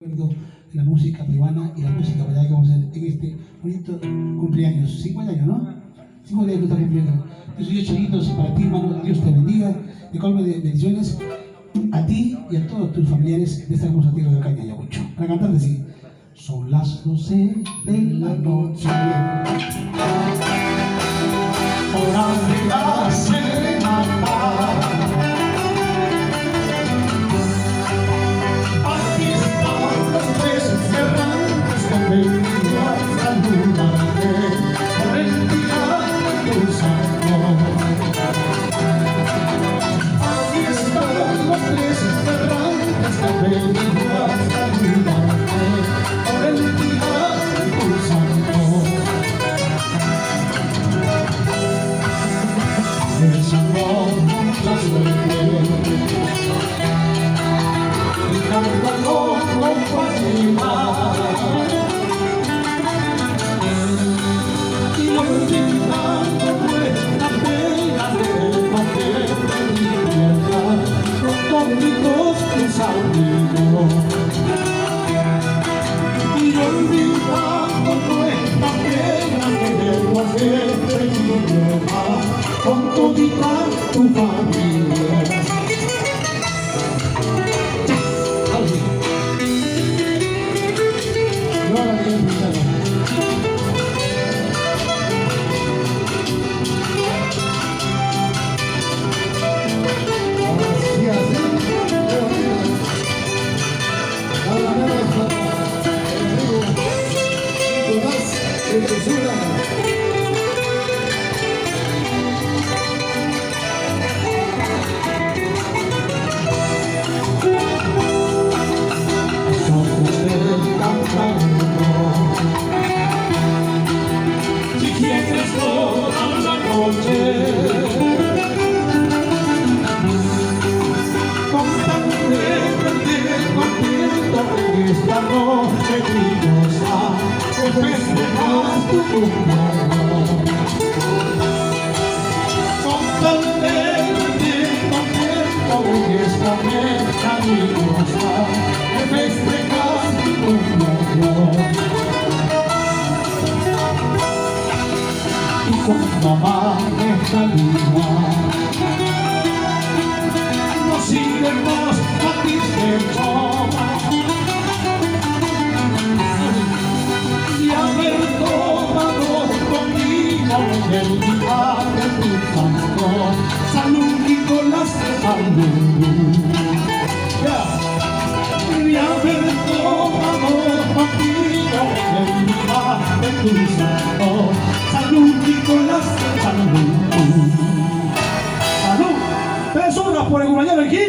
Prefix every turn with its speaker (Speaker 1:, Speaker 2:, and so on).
Speaker 1: En la música peruana y la música para que vamos a hacer en este bonito cumpleaños. 50 años, ¿no? 50 años que estás cumpliendo. Esos 10 chelitos para ti, hermano. Dios te bendiga. Te colme de bendiciones a ti y a todos tus familiares de esta hermosa tierra de Ocaña, Ayacucho. Para cantarte así. Son las 12 de la noche. Hora de la serenata. Con todita tu familia. Si quieres toda la noche contento en esta noche briosa que festejas tu cumpleaños. Contento en esta noche briosa que festejas tu cumpleaños. Y con mamá esta luna nos iremos satisfechos y haber tomado conmigo en el día de tu santo. Salud, Nicolás, salud. Y haber tomado conmigo en el día de tu santo. Salud, Nicolás, salud. Salud. 3 horas por el cumpleaños aquí.